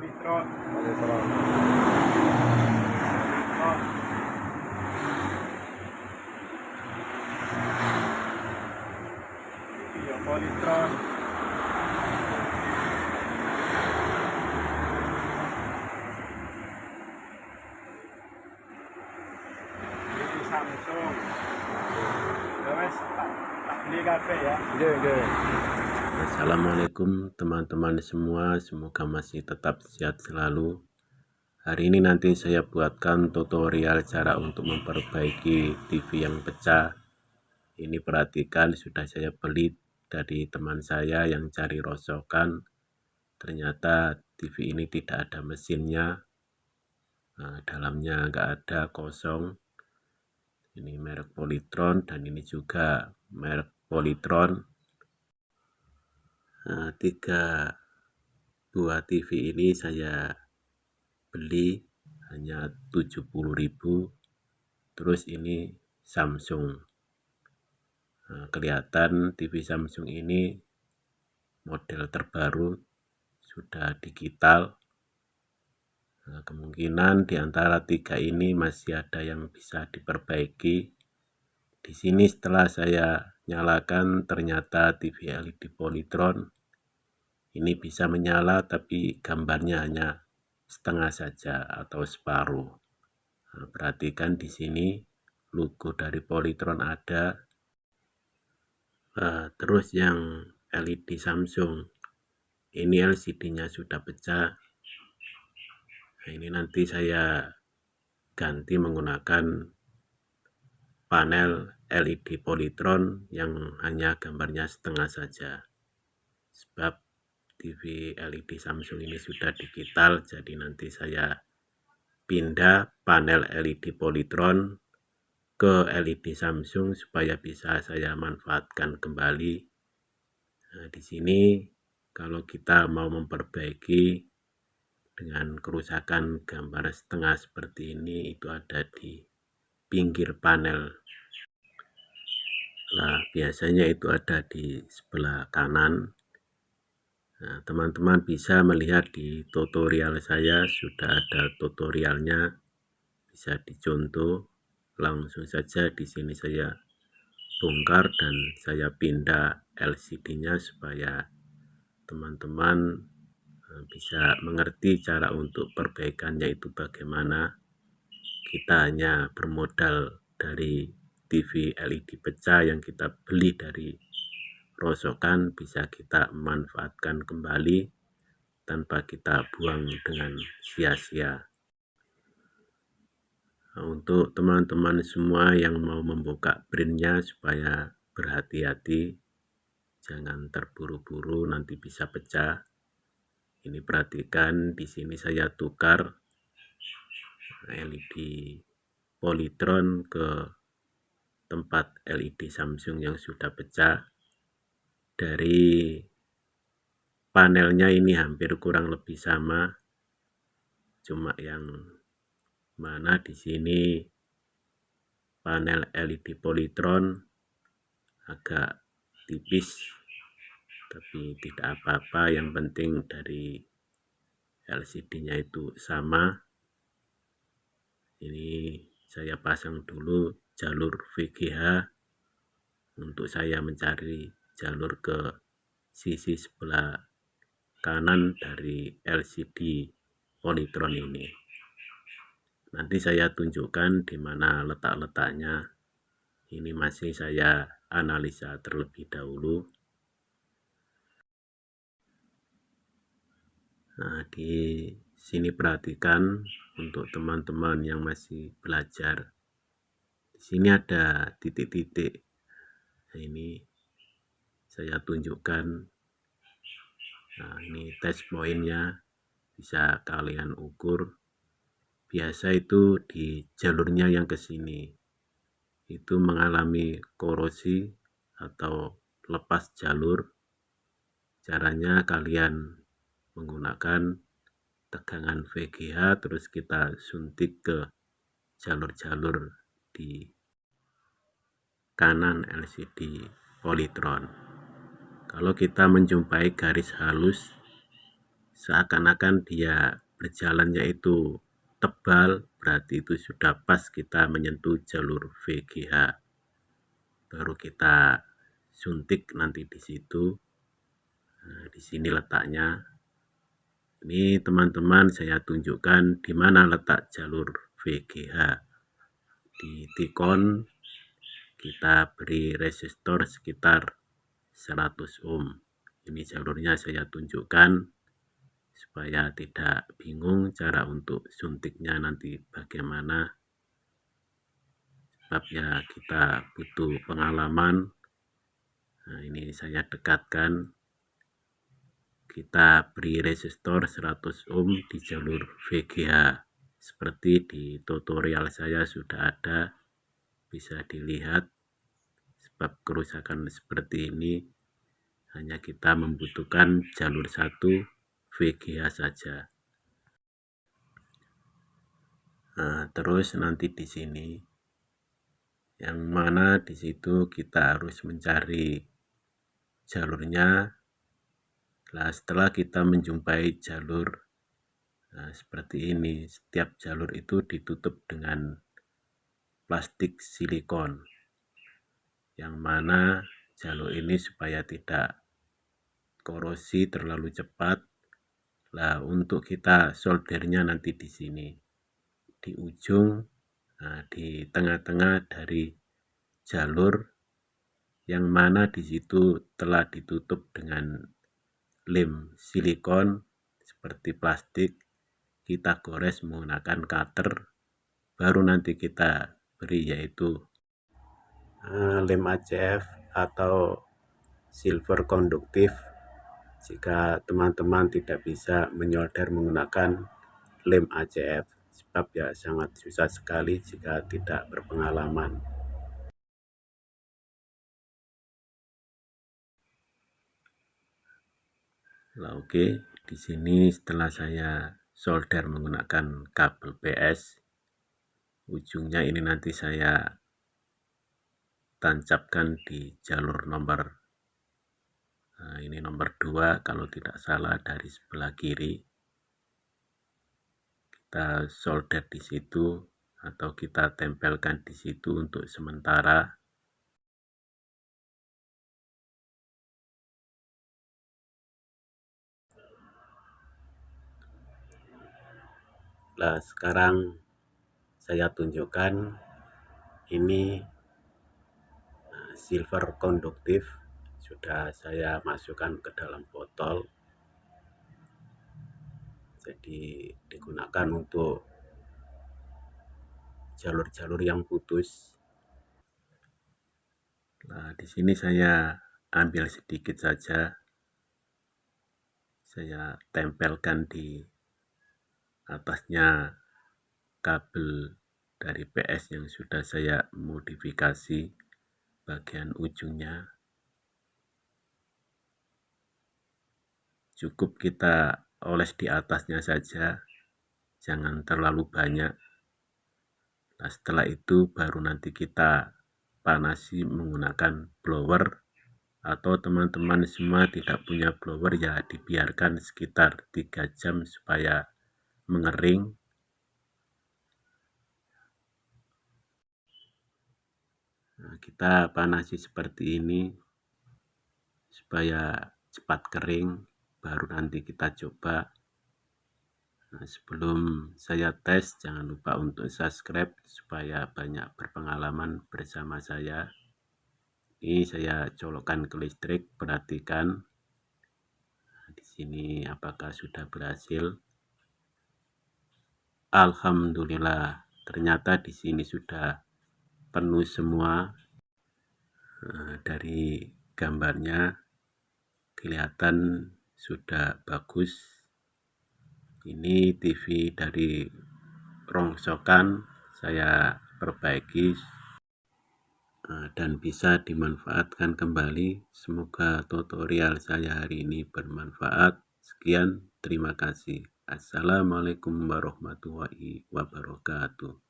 Politron. Politron. Iya, Politron. Ini Samsung. Ya wes, tak beli kabeh ya. Nggih. Assalamualaikum teman-teman semua, semoga masih tetap sehat selalu. Hari ini nanti saya buatkan tutorial cara untuk memperbaiki TV yang pecah. Ini perhatikan, sudah saya beli dari teman saya yang cari rosokan. Ternyata TV ini tidak ada mesinnya, dalamnya nggak ada, kosong. Ini merek Politron dan ini juga merek Politron. 3 buah TV ini saya beli hanya 70.000. Terus ini Samsung. Kelihatan TV Samsung ini model terbaru, sudah digital. Kemungkinan di antara 3 ini masih ada yang bisa diperbaiki. Di sini setelah saya nyalakan ternyata TV LED Politron ini bisa menyala tapi gambarnya hanya setengah saja atau separuh. Perhatikan di sini logo dari Politron ada. Terus yang LED Samsung ini LCD-nya sudah pecah. Nah, ini nanti saya ganti menggunakan panel LED Politron yang hanya gambarnya setengah saja. Sebab TV LED Samsung ini sudah digital, jadi nanti saya pindah panel LED Politron ke LED Samsung supaya bisa saya manfaatkan kembali. Nah, di sini kalau kita mau memperbaiki dengan kerusakan gambar setengah seperti ini, itu ada di pinggir panel. Nah, biasanya itu ada di sebelah kanan. Nah, teman-teman bisa melihat di tutorial saya, sudah ada tutorialnya, bisa dicontoh. Langsung saja di sini saya bongkar dan saya pindah LCD-nya supaya teman-teman bisa mengerti cara untuk perbaikannya itu bagaimana. Kita hanya bermodal dari TV LED pecah yang kita beli dari rosokan, bisa kita manfaatkan kembali tanpa kita buang dengan sia-sia. Nah, untuk teman-teman semua yang mau membuka printnya supaya berhati-hati, jangan terburu-buru nanti bisa pecah. Ini perhatikan, di sini saya tukar LED Politron ke tempat LED Samsung yang sudah pecah. Dari panelnya ini hampir kurang lebih sama, cuma yang mana di sini panel LED Politron agak tipis, tapi tidak apa-apa, yang penting dari LCD-nya itu sama. Ini saya pasang dulu jalur VGA untuk saya mencari jalur ke sisi sebelah kanan dari LCD Politron ini. Nanti saya tunjukkan di mana letak-letaknya. Ini masih saya analisa terlebih dahulu. Nah, di sini perhatikan untuk teman-teman yang masih belajar. Di sini ada titik-titik. Nah, ini saya tunjukkan. Nah, ini test pointnya, bisa kalian ukur. Biasa itu di jalurnya yang ke sini itu mengalami korosi atau lepas jalur. Caranya kalian menggunakan tegangan VGA, terus kita suntik ke jalur-jalur di kanan LCD Politron. Kalau kita menjumpai garis halus, seakan-akan dia berjalannya itu tebal, berarti itu sudah pas kita menyentuh jalur VGH. Baru kita suntik nanti di situ. Nah, di sini letaknya. Ini teman-teman saya tunjukkan di mana letak jalur VGH. Di Tikon kita beri resistor sekitar 100 ohm. Ini jalurnya saya tunjukkan supaya tidak bingung cara untuk suntiknya nanti bagaimana. Sebab ya kita butuh pengalaman. Nah, ini saya dekatkan. Kita beri resistor 100 ohm di jalur VGH. Seperti di tutorial saya sudah ada, bisa dilihat. Sebab kerusakan seperti ini hanya kita membutuhkan jalur 1 VGH saja. Nah, terus nanti di sini yang mana di situ kita harus mencari jalurnya. Nah, setelah kita menjumpai jalur seperti ini, setiap jalur itu ditutup dengan plastik silikon, yang mana jalur ini supaya tidak korosi terlalu cepat. Nah, untuk kita soldernya nanti di sini, di ujung, di tengah-tengah dari jalur, yang mana di situ telah ditutup dengan lem silikon seperti plastik. Kita gores menggunakan cutter, baru nanti kita beri yaitu lem ACF atau silver konduktif. Jika teman-teman tidak bisa menyolder menggunakan lem ACF, sebab ya sangat susah sekali jika tidak berpengalaman. Nah, oke, di sini setelah saya solder menggunakan kabel PS, ujungnya ini nanti saya tancapkan di jalur nomor, ini nomor 2 kalau tidak salah dari sebelah kiri. Kita solder di situ atau kita tempelkan di situ untuk sementara. Nah, sekarang saya tunjukkan ini silver konduktif sudah saya masukkan ke dalam botol. Jadi digunakan untuk jalur-jalur yang putus. Nah, di sini saya ambil sedikit saja. Saya tempelkan di atasnya kabel dari PS yang sudah saya modifikasi bagian ujungnya. Cukup kita oles di atasnya saja, jangan terlalu banyak. Nah, setelah itu baru nanti kita panasi menggunakan blower, atau teman-teman semua tidak punya blower ya dibiarkan sekitar 3 jam supaya mengering. Nah, kita panasi seperti ini supaya cepat kering, baru nanti kita coba. Nah, sebelum saya tes, jangan lupa untuk subscribe supaya banyak berpengalaman bersama saya. Ini saya colokkan ke listrik, perhatikan. Nah, di sini apakah sudah berhasil? Alhamdulillah, ternyata di sini sudah penuh semua. Dari gambarnya kelihatan sudah bagus. Ini TV dari rongsokan saya perbaiki dan bisa dimanfaatkan kembali. Semoga tutorial saya hari ini bermanfaat. Sekian, terima kasih. Assalamualaikum warahmatullahi wabarakatuh.